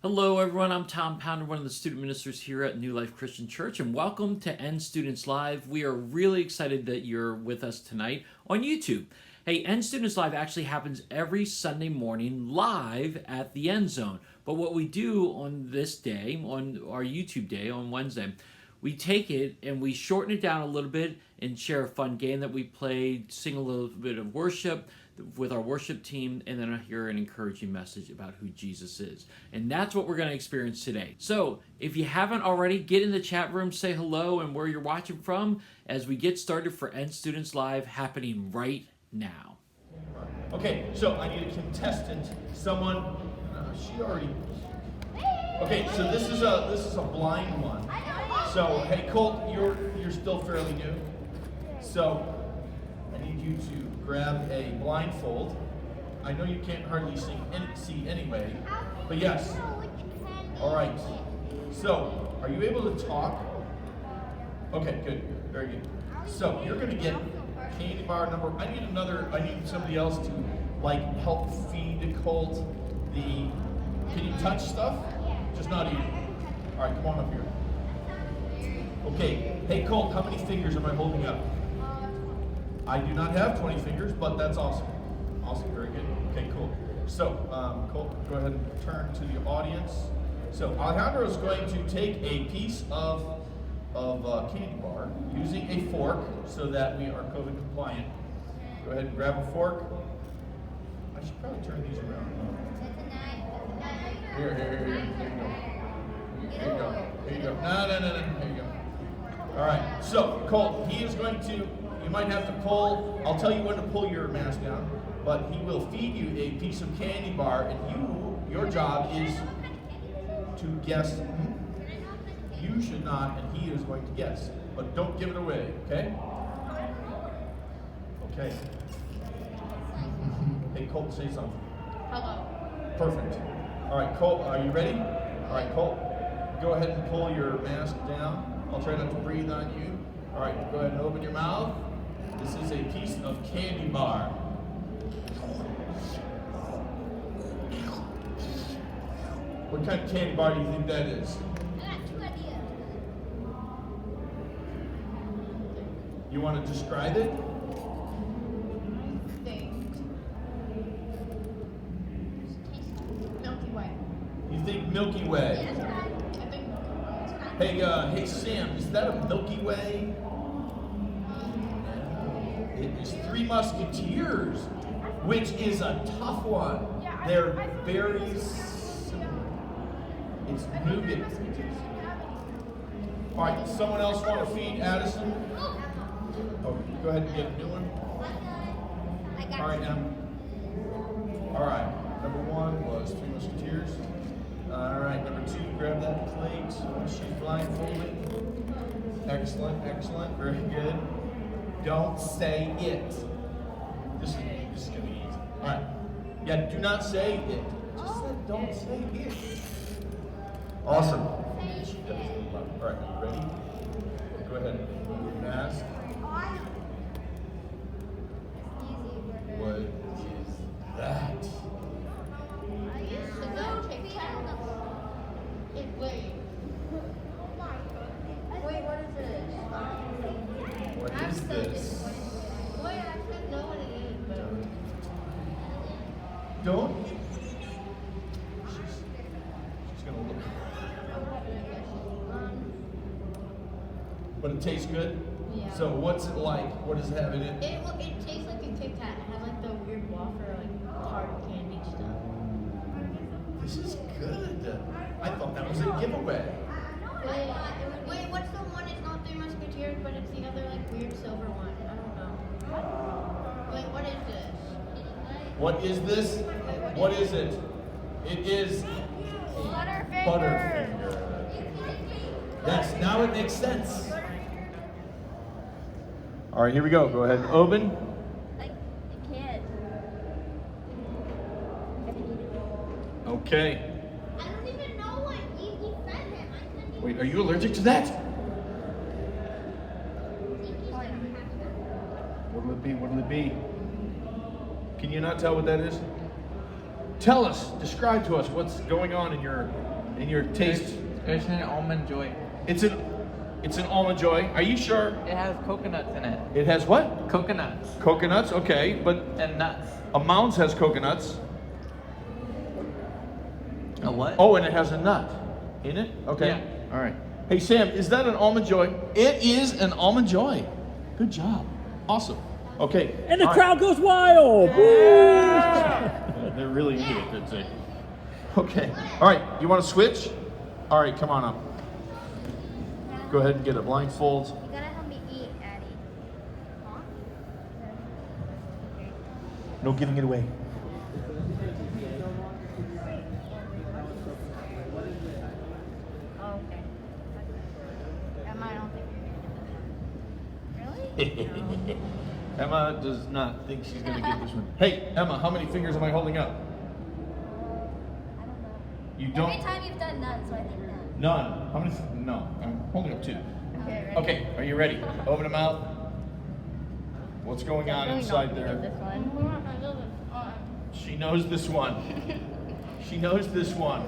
Hello, everyone. I'm Tom Pounder, one of the student ministers here at New Life Christian Church, and welcome to nStudents Live. We are really excited that you're with us tonight on YouTube. Hey, nStudents Live actually happens every Sunday morning live at the End Zone. But what we do on this day, on our YouTube day, on Wednesday, we take it and we shorten it down a little bit and share a fun game that we played, sing a little bit of worship with our worship team, and then I hear an encouraging message about who Jesus is. And that's what we're going to experience today. So if you haven't already, get in the chat room, say hello and where you're watching from as we get started for nStudents Live happening right now. Okay, so I need a contestant. Someone, she already. Okay, so this is a blind one. So hey, Colt, you're still fairly new. So I need you to grab a blindfold. I know you can't hardly see anyway, but yes. All right. So, are you able to talk? Okay, good, very good. So you're gonna get candy bar number. I need somebody else to help feed Colt the. Can you touch stuff? Just not eat. All right, come on up here. Okay. Hey Colt, how many fingers am I holding up? I do not have 20 fingers, but that's awesome. Awesome, very good. Okay, cool. So, Colt, go ahead and turn to the audience. So, Alejandro is going to take a piece of candy bar using a fork so that we are COVID compliant. Go ahead and grab a fork. I should probably turn these around. Here you go. No. Here you go. All right. So, Colt, he is going to. You might have to pull, I'll tell you when to pull your mask down, but he will feed you a piece of candy bar, and your job is to guess. You should not, and he is going to guess. But don't give it away, okay? Okay. Hey, Colt, say something. Hello. Perfect. All right, Colt, are you ready? All right, Colt, go ahead and pull your mask down. I'll try not to breathe on you. All right, go ahead and open your mouth. This is a piece of candy bar. What kind of candy bar do you think that is? I got two ideas. You want to describe it? Milky Way. You think Milky Way? Yes, I think Milky Way. Hey Sam, is that a Milky Way? It is Three Musketeers, which is a tough one. They're very similar. It's nougat. All right, someone else want to feed Addison? Oh, go ahead and get a new one. All right, now. All right, number one was Three Musketeers. All right, number two, grab that plate. She's blindfolded. Excellent, very good. Don't say it. This is gonna be easy. All right. Yeah, do not say it. Just say, don't say it. Awesome. All right, you ready? Go ahead and remove your mask. What is that? Wait, what is this? What is this? Wait, I should know what it is, but Don't. She's gonna look. But it tastes good? Yeah. So what's it like? What does it have in it? it tastes like a Kit Kat. It has like the weird wafer, like hard candy stuff. This is good. I thought that was a giveaway. Wait, what's the one? It's not Three Musketeers, but it's the other like weird silver one. I don't know. Wait, what is this? What is this? What is it? It is Butterfinger. Yes, now it makes sense. All right, here we go. Go ahead and open. Like a kid. Okay. I don't even know what he fed him. I couldn't even. Wait, are you allergic to that? What'll it be? What'll it be? Can you not tell what that is? Tell us, describe to us what's going on in your taste. It's an almond joy. It's an almond joy. Are you sure? It has coconuts in it. It has what? Coconuts. Coconuts, okay, but And nuts. a Mounds has coconuts. A what? Oh, and it has a nut in it? Okay. Yeah. All right. Hey, Sam, is that an almond joy? It is an almond joy. Good job. Awesome. Okay. And the all crowd goes wild. right. They're really into it, I'd say. Okay. All right. You want to switch? All right, come on up. Go ahead and get a blindfold. You gotta help me eat, Addie. Huh? No giving it away. Oh, okay. Emma, I don't think you're gonna get that. Really? Emma does not think she's going to get this one. Hey, Emma, how many fingers am I holding up? I don't know. You don't? Every time you've done none, so I think none. None. How many? No, I'm holding up 2. Okay, ready? Okay, are you ready? Open the mouth. What's going on inside there? This one. She knows this one. She knows this one.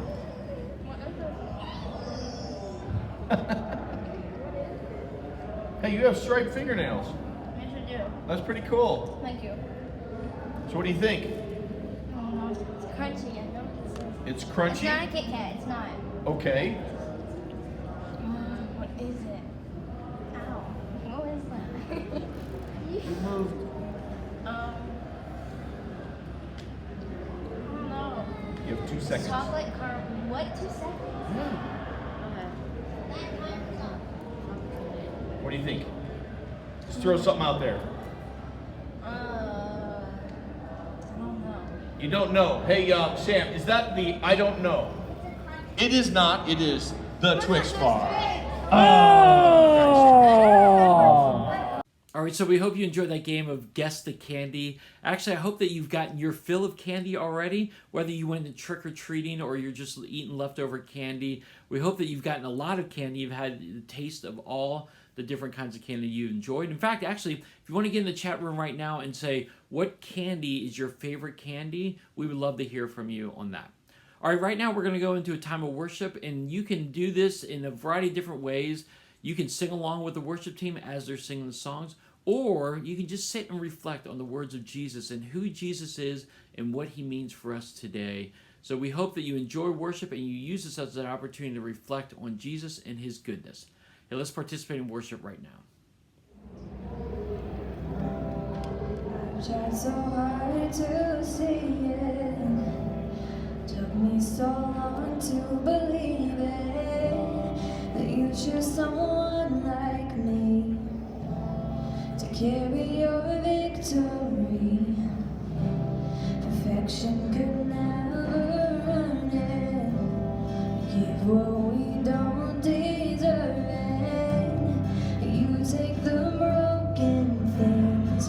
Hey, you have striped fingernails. Yes, I do. That's pretty cool. Thank you. So what do you think? It's crunchy. I know It's it's not a crunchy? Kit Kat. It's not. Okay. What is it? Ow. What is that? You moved. I don't know. You have 2 seconds. Chocolate caramel. What? 2 seconds? Okay. What do you think? Just throw something out there. I don't know. You don't know. Hey, Sam, is that the I don't know? It is not. It is the Twix bar. All right, so we hope you enjoyed that game of Guess the Candy. Actually, I hope that you've gotten your fill of candy already, whether you went trick-or-treating or you're just eating leftover candy. We hope that you've gotten a lot of candy. You've had the taste of all the different kinds of candy you enjoyed. In fact, actually, if you want to get in the chat room right now and say, what candy is your favorite candy, we would love to hear from you on that. All right, right now we're going to go into a time of worship, and you can do this in a variety of different ways. You can sing along with the worship team as they're singing the songs, or you can just sit and reflect on the words of Jesus and who Jesus is and what he means for us today. So we hope that you enjoy worship and you use this as an opportunity to reflect on Jesus and his goodness. Hey, let's participate in worship right now. I've tried so hard to see it. Took me so long to believe it. That you choose someone like me to carry your victory. Perfection could never earn it. Give what we don't deserve it. You take the broken things,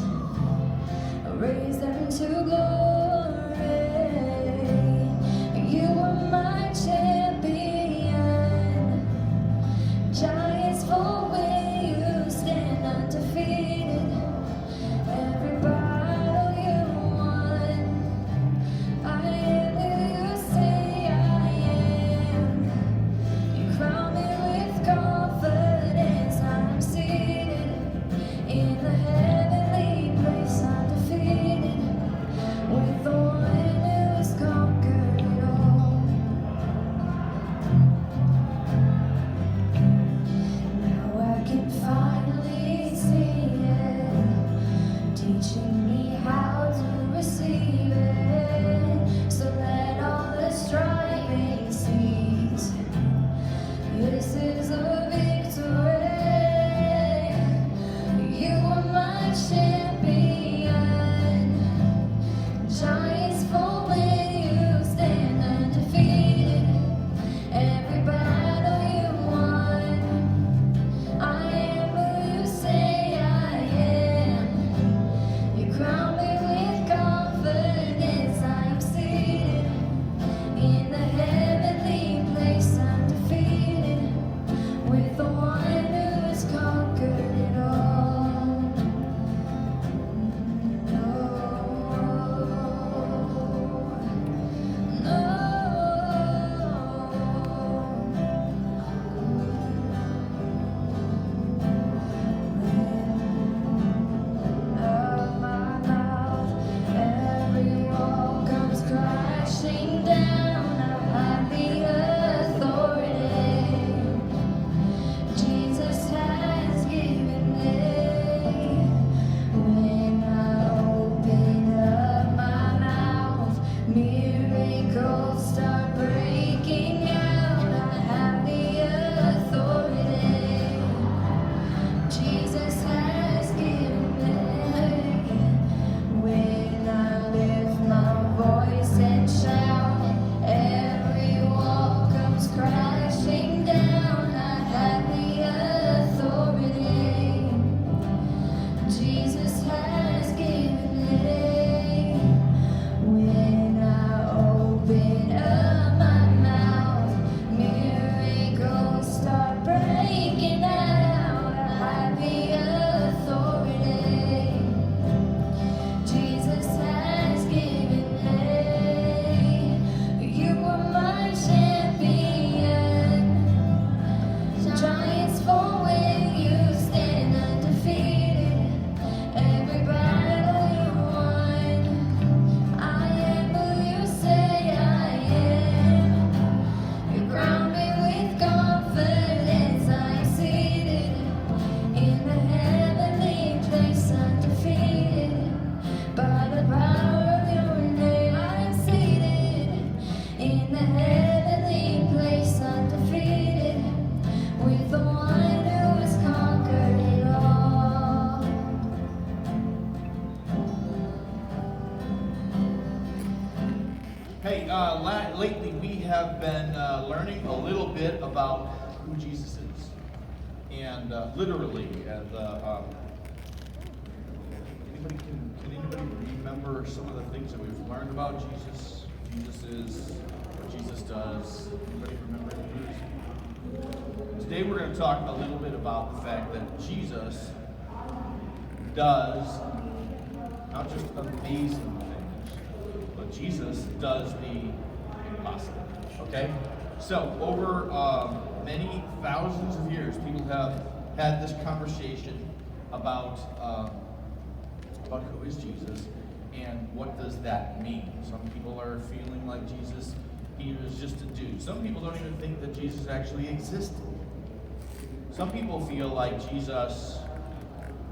raise them to glory. You are my champion. Giants fall when you stand undefeated. Every battle you won, I am who you say I am. learning a little bit about who Jesus is. And literally, can anybody remember some of the things that we've learned about Jesus? Jesus is, what Jesus does. Anybody remember these? Today we're going to talk a little bit about the fact that Jesus does not just amazing things, but Jesus does the impossible. Okay? So, over many thousands of years, people have had this conversation about who is Jesus and what does that mean. Some people are feeling like Jesus, he was just a dude. Some people don't even think that Jesus actually existed. Some people feel like Jesus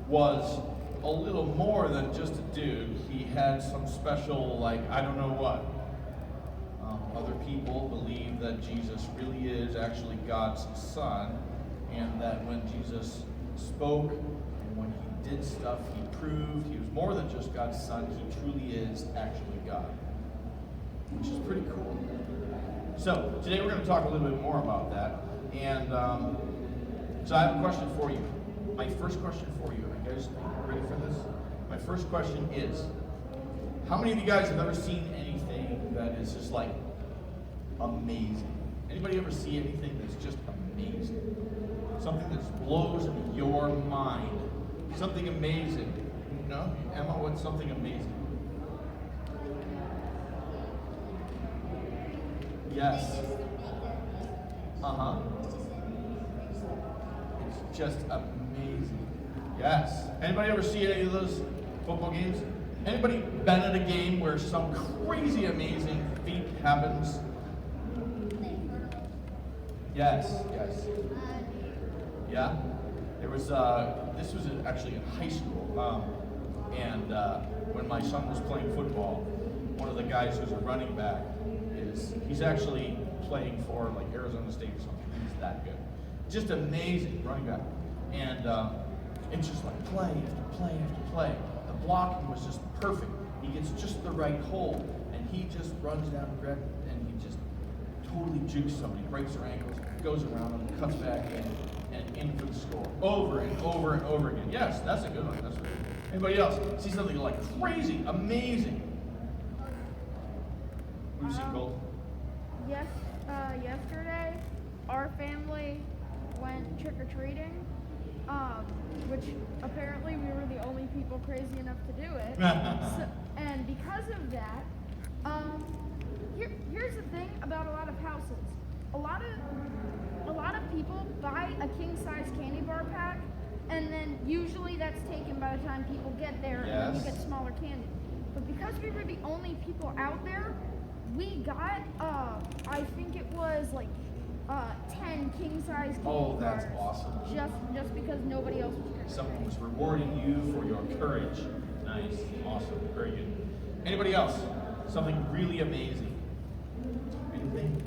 was a little more than just a dude. He had some special, like, I don't know what. Other people believe that Jesus really is actually God's son, and that when Jesus spoke and when he did stuff, he proved he was more than just God's son. He truly is actually God, which is pretty cool. So today we're going to talk a little bit more about that, and so I have a question for you. My first question for you, are you guys ready for this? My first question is, how many of you guys have ever seen anything that is just like amazing? Anybody ever see anything that's just amazing? Something that blows your mind. Something amazing. No? Emma, what's something amazing? Yes. Uh-huh. It's just amazing. Yes. Anybody ever see any of those football games? Anybody been at a game where some crazy amazing feat happens? Yes, yes. Yeah? There was, this was actually in high school, and when my son was playing football, one of the guys who's a running back he's actually playing for like Arizona State or something. He's that good. Just amazing running back. And it's just like play after play after play. The blocking was just perfect. He gets just the right hold, and he just runs down and grabs it, and he just totally jukes somebody, breaks their ankles, goes around them, cuts back in for the score. Over and over and over again. Yes, that's a good one. That's right. Anybody else see something like crazy, amazing? What do you see, Cole? Yes, yesterday our family went trick-or-treating, which apparently we were the only people crazy enough to do it. And because of that, here's the thing about a lot of houses. A lot of people buy a king-size candy bar pack, and then usually that's taken by the time people get there, and then you get smaller candy. But because we were the only people out there, we got, I think it was like 10 king-size candy bars. Oh, that's awesome. Just because nobody else was crazy. Someone was rewarding you for your courage. Nice, awesome, very good. Anybody else? Something really amazing. Anything?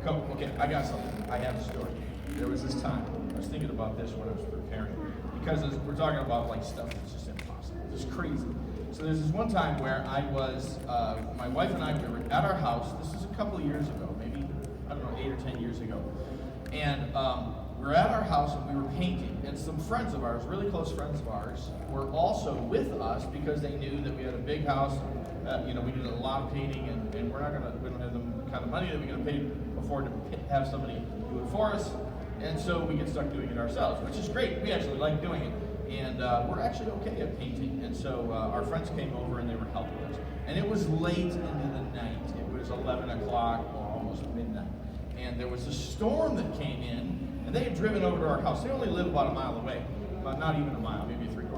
Come, okay, I got something. I have a story. There was this time, I was thinking about this when I was preparing, because we're talking about like stuff that's just impossible, just crazy. So there's this one time where I was, my wife and I, we were at our house. This is a couple of years ago, maybe, I don't know, 8 or 10 years ago. And we were at our house and we were painting. And some friends of ours, really close friends of ours, were also with us because they knew that we had a big house. We did a lot of painting, and we don't have the kind of money that we're going to afford to have somebody do it for us. And so we get stuck doing it ourselves, which is great. We actually like doing it. And we're actually okay at painting. And so our friends came over and they were helping us. And it was late into the night. It was 11 o'clock or almost midnight. And there was a storm that came in, and they had driven over to our house. They only live about a mile away. Not even a mile, maybe 2/3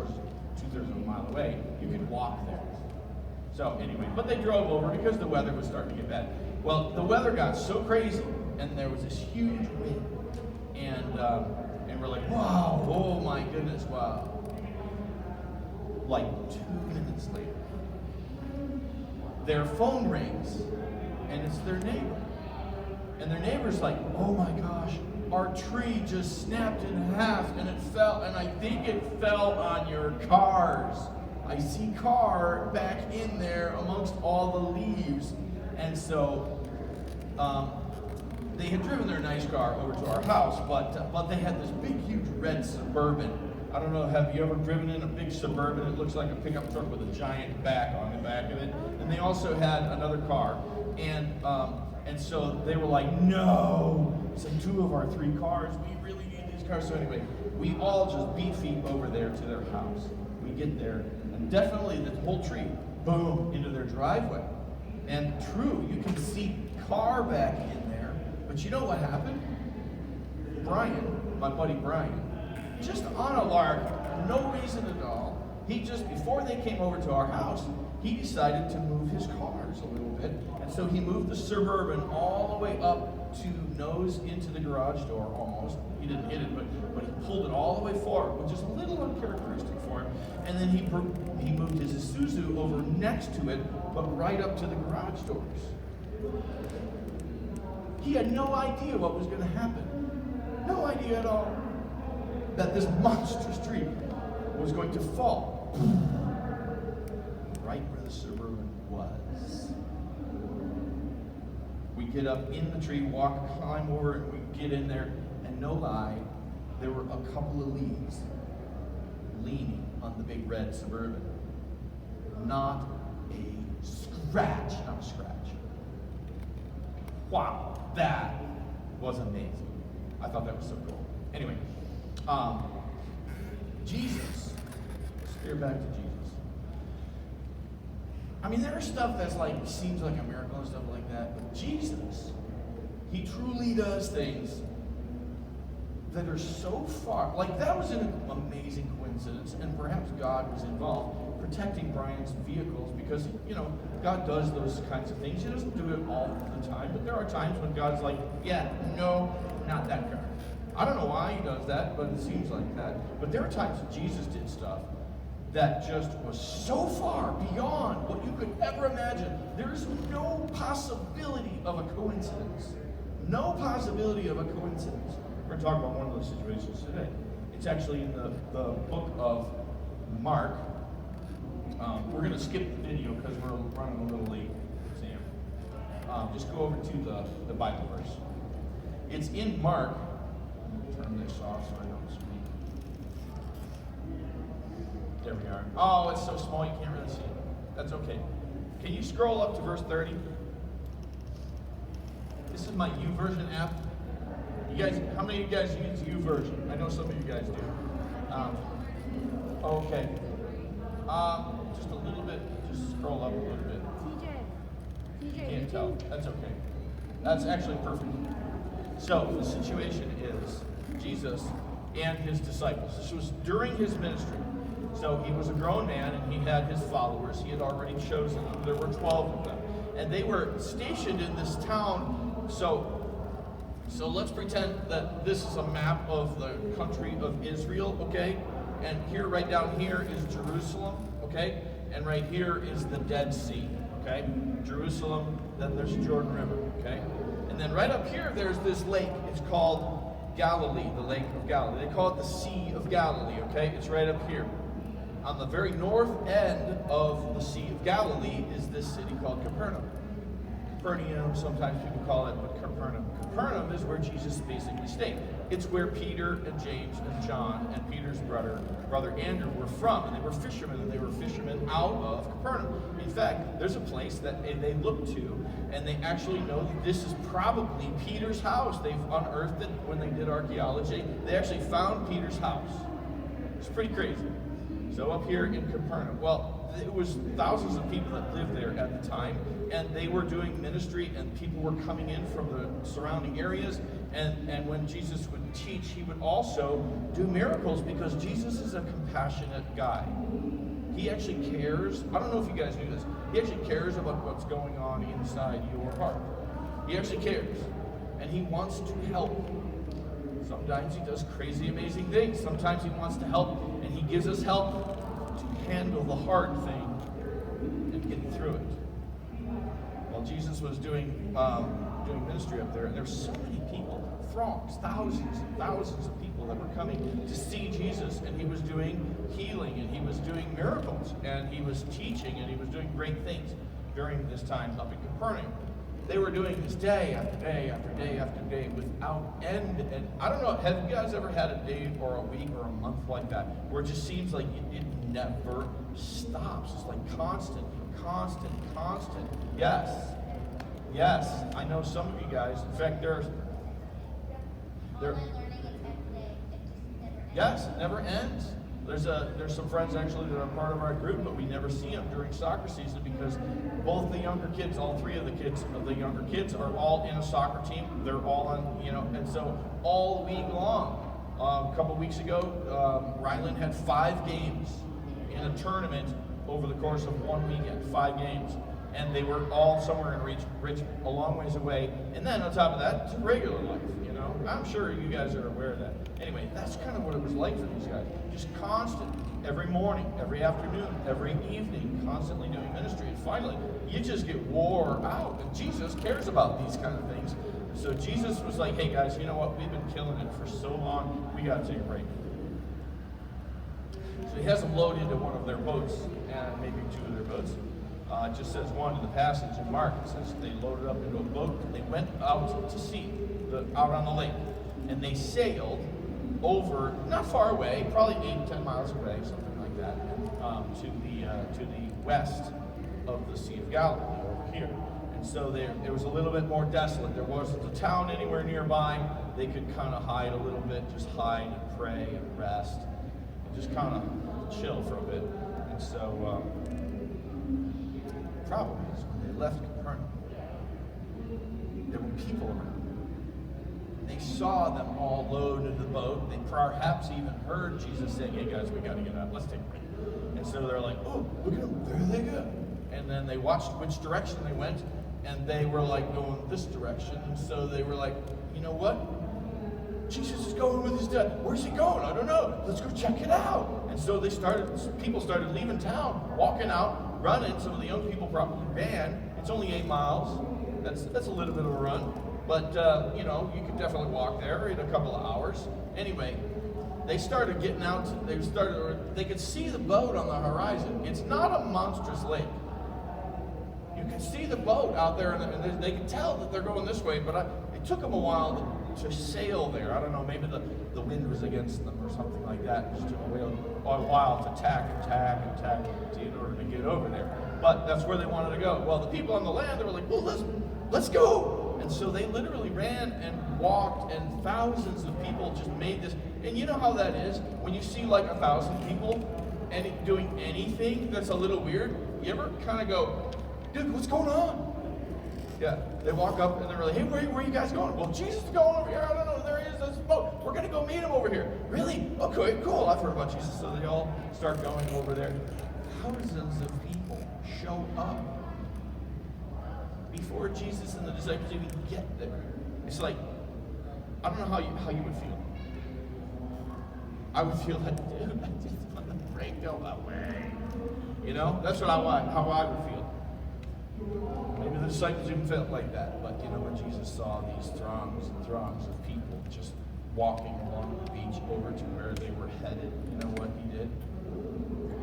of a mile away. You could walk there. So anyway, but they drove over because the weather was starting to get bad. Well, the weather got so crazy, and there was this huge wind. And we're like, wow, oh my goodness, wow. Like 2 minutes later, their phone rings, and it's their neighbor. And their neighbor's like, oh my gosh, our tree just snapped in half, and it fell, and I think it fell on your cars. I see car back in there amongst all the leaves. And so they had driven their nice car over to our house, but they had this big, huge red Suburban. I don't know, have you ever driven in a big Suburban? It looks like a pickup truck with a giant back on the back of it. And they also had another car, and so they were like, no, it's like 2 of our 3 cars. We really need these cars. So anyway, we all just beat feet over there to their house. We get there, and definitely the whole tree, boom, into their driveway. And true, you can see car back in there, but you know what happened? Brian, my buddy Brian, just on a lark, no reason at all, he just, before they came over to our house, he decided to move his cars a little bit. And so he moved the Suburban all the way up to nose into the garage door almost. He didn't hit it, but he pulled it all the way forward, which is a little uncharacteristic for him. And then he moved his Isuzu over next to it, but right up to the garage doors. He had no idea what was going to happen. No idea at all that this monstrous tree was going to fall right where the Suburban was. We get up in the tree, climb over, and we get in there, and no lie, there were a couple of leaves leaning on the big red Suburban. Not a scratch. Wow, that was amazing. I thought that was so cool. Anyway, Jesus, steer back to Jesus. I mean, there are stuff that's like, seems like a miracle and stuff like that, but Jesus, he truly does things that are so far, like that was an amazing coincidence, and perhaps God was involved protecting Brian's vehicles because, you know, God does those kinds of things. He doesn't do it all the time, but there are times when God's like, yeah, no, not that car. I don't know why he does that, but it seems like that. But there are times that Jesus did stuff that just was so far beyond what you could ever imagine. There's no possibility of a coincidence. No possibility of a coincidence. We're going to talk about one of those situations today. It's actually in the book of Mark. We're going to skip the video because we're running a little late, Sam. Just go over to the Bible verse. It's in Mark. Turn this off so I don't speak. There we are. Oh, it's so small you can't really see it. That's okay. Can you scroll up to verse 30? This is my YouVersion app. You guys, how many of you guys use YouVersion? I know some of you guys do. Okay. Just a little bit. Just scroll up a little bit. TJ. Can't tell. That's okay. That's actually perfect. So the situation is Jesus and his disciples. This was during his ministry. So he was a grown man and he had his followers. He had already chosen them. There were 12 of them. And they were stationed in this town. So let's pretend that this is a map of the country of Israel, okay? And here, right down here is Jerusalem, okay? And right here is the Dead Sea, okay? Jerusalem, then there's Jordan River, okay? And then right up here, there's this lake. It's called Galilee, the Lake of Galilee. They call it the Sea of Galilee, okay? It's right up here. On the very north end of the Sea of Galilee is this city called Capernaum. Capernaum, sometimes people call it, but Capernaum. Capernaum is where Jesus basically stayed. It's where Peter and James and John and Peter's brother Andrew were from, and they were fishermen, and they were fishermen out of Capernaum. In fact, there's a place that they look to, and they actually know that this is probably Peter's house. They've unearthed it when they did archaeology. They actually found Peter's house. It's pretty crazy. So up here in Capernaum, well, it was thousands of people that lived there at the time, and they were doing ministry, and people were coming in from the surrounding areas, and when Jesus would teach, he would also do miracles because Jesus is a compassionate guy. He actually cares. I don't know if you guys knew this. He actually cares about what's going on inside your heart. He actually cares, and he wants to help. Sometimes he does crazy, amazing things. Sometimes he wants to help, and he gives us help to handle the hard thing and get through it. Well, Jesus was doing ministry up there, and there's so many people, throngs, thousands and thousands of people that were coming to see Jesus, and he was doing healing, and he was doing miracles, and he was teaching, and he was doing great things during this time up in Capernaum. they were doing this day after day after day after day without end. And I don't know, have you guys ever had a day or a week or a month like that where it just seems like it never stops? It's like constant, constant, constant. Yes. Yes, I know some of you guys. In fact, there. Yes, it never ends. There's some friends actually that are part of our group, but we never see them during soccer season because both the younger kids, all three of the younger kids are all in a soccer team. They're all on, and so all week long. A couple weeks ago, Ryland had 5 games in a tournament over the course of one weekend. 5 games. And they were all somewhere in Richmond, a long ways away. And then on top of that, it's a regular life, I'm sure you guys are aware of that. Anyway, that's kind of what it was like for these guys. Just constant, every morning, every afternoon, every evening, constantly doing ministry. And finally, you just get wore out. And Jesus cares about these kind of things. So Jesus was like, hey guys, you know what? We've been killing it for so long, we got to take a break. So he has them load into one of their boats, and maybe 2 of their boats. It just says one in the passage in Mark. It says they loaded up into a boat. And they went out to sea, out on the lake, and they sailed over, not far away, probably 8-10 miles away, something like that, to the west of the Sea of Galilee over here. And so it was a little bit more desolate. There wasn't a town anywhere nearby. They could kind of hide a little bit, just hide and pray and rest, and just kind of chill for a bit. And so. The problem is when they left Capernaum, there were people around. They saw them all load into the boat. They perhaps even heard Jesus saying, hey guys, we got to get out. Let's take a break. And so they're like, oh, look at them. There they go. And then they watched which direction they went, and they were like going this direction. And so they were like, you know what? Jesus is going with his dad. Where's he going? I don't know. Let's go check it out. And so people started leaving town, walking out, running. Some of the young people probably ran. It's only 8 miles. That's a little bit of a run. But, you could definitely walk there in a couple of hours. Anyway, they started getting out. They could see the boat on the horizon. It's not a monstrous lake. You can see the boat out there, and they can tell that they're going this way, but it took them a while to sail there. I don't know, maybe the wind was against them or something like that. It just took a while to tack in order to get over there. But that's where they wanted to go. Well, the people on the land, they were like, well, let's go. And so they literally ran and walked, and thousands of people just made this. And you know how that is? When you see like 1,000 people doing anything that's a little weird, you ever kind of go, dude, what's going on? Yeah, they walk up and they're like, hey, where are you guys going? Well, Jesus is going over here. I don't know, there he is, this boat. We're going to go meet him over here. Really? Okay, cool. I've heard about Jesus. So they all start going over there. Thousands of people show up before Jesus and the disciples even get there. It's like, I don't know how you would feel. I would feel like, dude, I just want to break all that way. That's how I would feel. Maybe the disciples even felt like that, but when Jesus saw these throngs and throngs of people just walking along the beach over to where they were headed, you know what he did?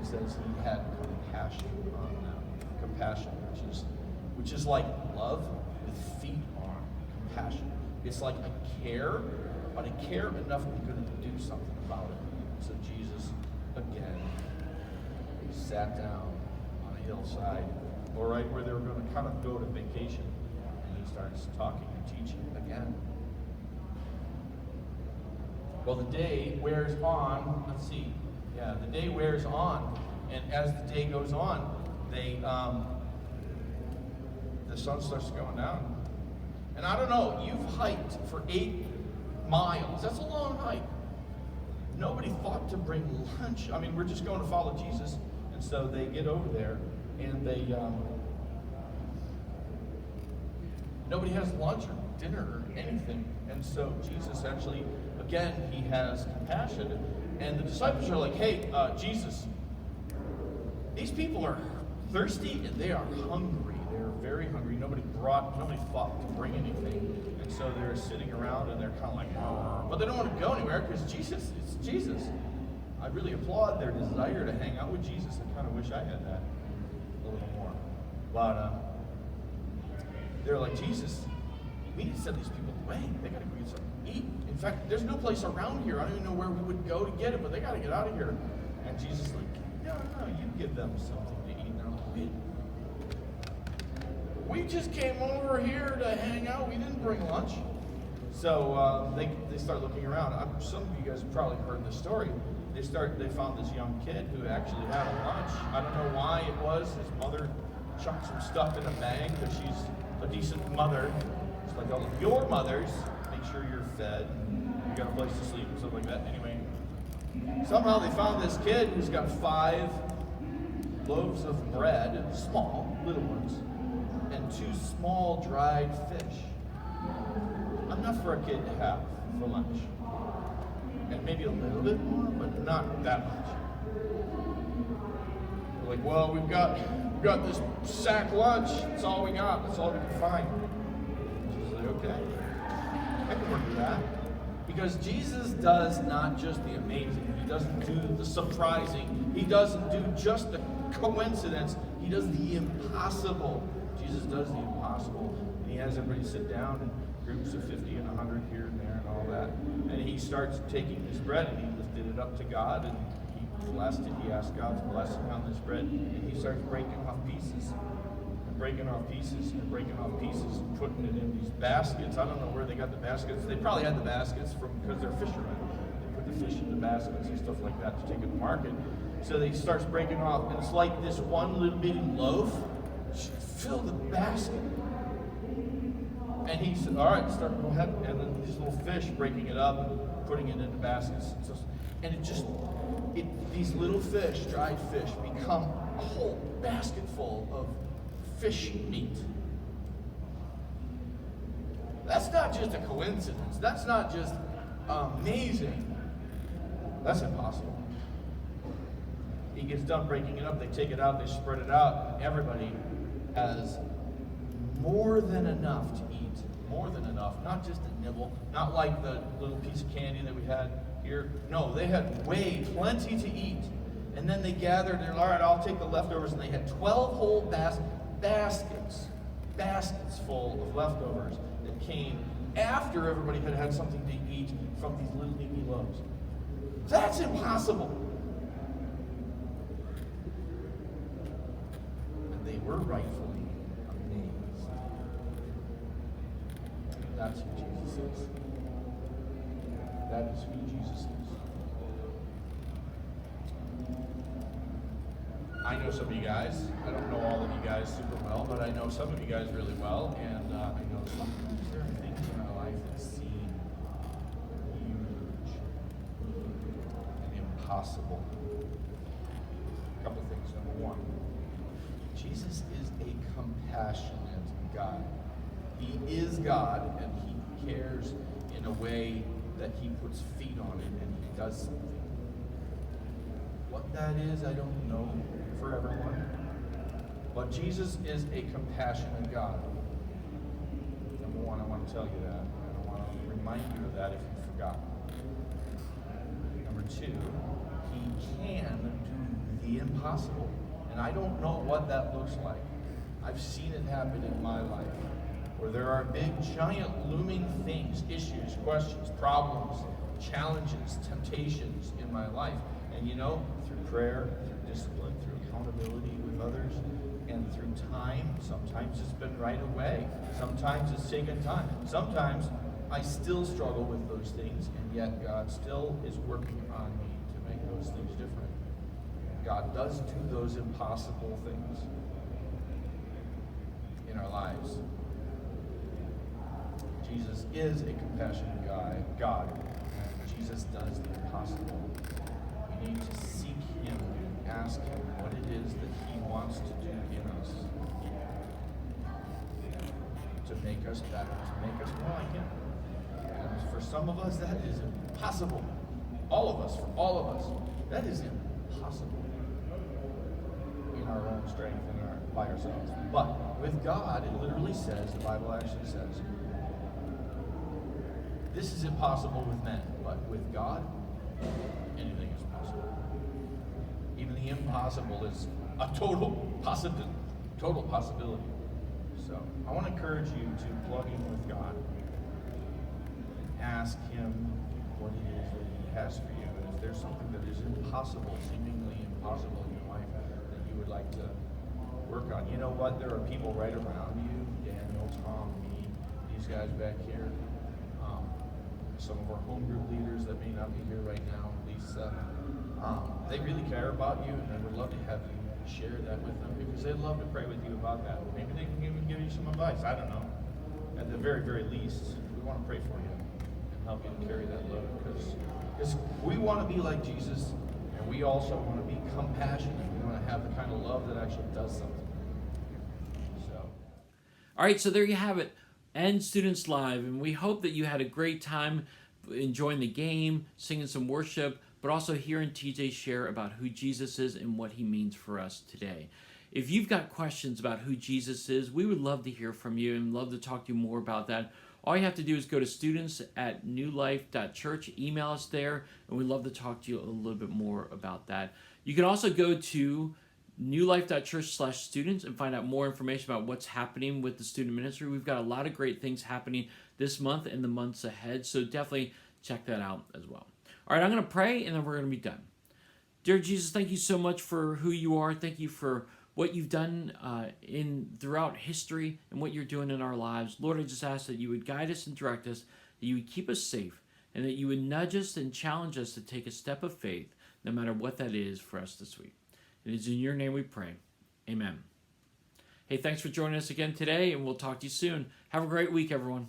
He says he had compassion on them. Compassion, which is like love with feet on. Compassion. It's like I care, but I care enough I'm going to do something about it. So Jesus, again, sat down on a hillside, or right where they were going to kind of go to vacation, and he starts talking and teaching again. Well, the day wears on. Let's see. Yeah, the day wears on, and as the day goes on, the sun starts going down. And I don't know, you've hiked for 8 miles. That's a long hike. Nobody thought to bring lunch. I mean, we're just going to follow Jesus. And so they get over there, and nobody has lunch or dinner or anything. And so Jesus actually, again, he has compassion. And the disciples are like, hey, Jesus, these people are thirsty and they are hungry. They're very hungry. Nobody thought to bring anything. And so they're sitting around and they're kind of like, oh. But they don't want to go anywhere because it's Jesus. I really applaud their desire to hang out with Jesus. I kind of wish I had that a little more. But they're like, Jesus, we need to send these people away. They got to go get something to eat. In fact, there's no place around here. I don't even know where we would go to get it, but they got to get out of here. And Jesus is like, no, you give them something to eat. And they're like, we just came over here to hang out. We didn't bring lunch. So they start looking around. Some of you guys have probably heard this story. They found this young kid who actually had a lunch. I don't know why it was. His mother chucked some stuff in a bag because she's a decent mother. It's like all of your mothers. Make sure you're fed. You got a place to sleep and stuff like that. Anyway, somehow they found this kid who's got 5 loaves of bread, small, little ones, and 2 small dried fish. Enough for a kid to have for lunch. And maybe a little bit more, but not that much. They're like, well, we've got this sack lunch. That's all we got. That's all we can find. She's like, okay, I can work with that. Because Jesus does not just the amazing. He doesn't do the surprising. He doesn't do just the coincidence. He does the impossible. Jesus does the impossible. And he has everybody sit down and groups of 50 and 100 here and there and all that. And he starts taking this bread and he lifted it up to God and he blessed it. He asked God's blessing on this bread and he starts breaking off pieces and breaking off pieces and breaking off pieces and putting it in these baskets. I don't know where they got the baskets. They probably had the baskets because they're fishermen. They put the fish in the baskets and stuff like that to take it to market. So he starts breaking off and it's like this one little bitty loaf filled the basket. And he said, all right, go ahead. And then these little fish, breaking it up and putting it into baskets. And these little fish, dried fish, become a whole basket full of fish meat. That's not just a coincidence. That's not just amazing. That's impossible. He gets done breaking it up. They take it out. They spread it out. And everybody has more than enough to eat. More than enough, not just a nibble, not like the little piece of candy that we had here. No, they had plenty to eat. And then they gathered, and all right, I'll take the leftovers, and they had 12 whole baskets full of leftovers that came after everybody had had something to eat from these little dinky loaves. That's impossible. And they were rightfully amazed. That's who Jesus is. That is who Jesus is. I know some of you guys. I don't know all of you guys super well, but I know some of you guys really well. And I know sometimes there are things in our life that seem huge and impossible. A couple of things. Number one, Jesus is a compassionate God. He is God, and he cares in a way that he puts feet on it and he does something. What that is, I don't know for everyone. But Jesus is a compassionate God. Number one, I want to tell you that. And I want to remind you of that if you forgot. Number two, he can do the impossible. And I don't know what that looks like. I've seen it happen in my life. Where there are big, giant, looming things, issues, questions, problems, challenges, temptations in my life. And through prayer, through discipline, through accountability with others, and through time, sometimes it's been right away. Sometimes it's taken time. Sometimes I still struggle with those things, and yet God still is working on me to make those things different. God does do those impossible things in our lives. Jesus is a compassionate God. Jesus does the impossible. We need to seek him and ask him what it is that he wants to do in us to make us better, to make us more like him. And for some of us, that is impossible. For all of us, that is impossible in our own strength and by ourselves. But with God, it literally says, the Bible actually says, this is impossible with men, but with God, anything is possible. Even the impossible is a total possibility. So I want to encourage you to plug in with God and ask Him what it is that He has for you. And if there's something that is impossible, seemingly impossible in your life that you would like to work on, you know what? There are people right around you, Daniel, Tom, me, these guys back here, some of our home group leaders that may not be here right now, Lisa. They really care about you, and they would love to have you share that with them because they'd love to pray with you about that. Maybe they can even give you some advice. I don't know. At the very, very least, we want to pray for you and help you to carry that load because we want to be like Jesus, and we also want to be compassionate. We want to have the kind of love that actually does something. So. All right, so there you have it. nStudents Live, and we hope that you had a great time enjoying the game, singing some worship, but also hearing TJ share about who Jesus is and what he means for us today. If you've got questions about who Jesus is, we would love to hear from you and love to talk to you more about that. All you have to do is go to students@newlife.church, email us there, and we'd love to talk to you a little bit more about that. You can also go to newlife.church/students and find out more information about what's happening with the student ministry. We've got a lot of great things happening this month and the months ahead, so definitely check that out as well. All right, I'm going to pray, and then we're going to be done. Dear Jesus, thank you so much for who you are. Thank you for what you've done throughout history and what you're doing in our lives. Lord, I just ask that you would guide us and direct us, that you would keep us safe, and that you would nudge us and challenge us to take a step of faith, no matter what that is for us this week. It is in your name we pray. Amen. Hey, thanks for joining us again today, and we'll talk to you soon. Have a great week, everyone.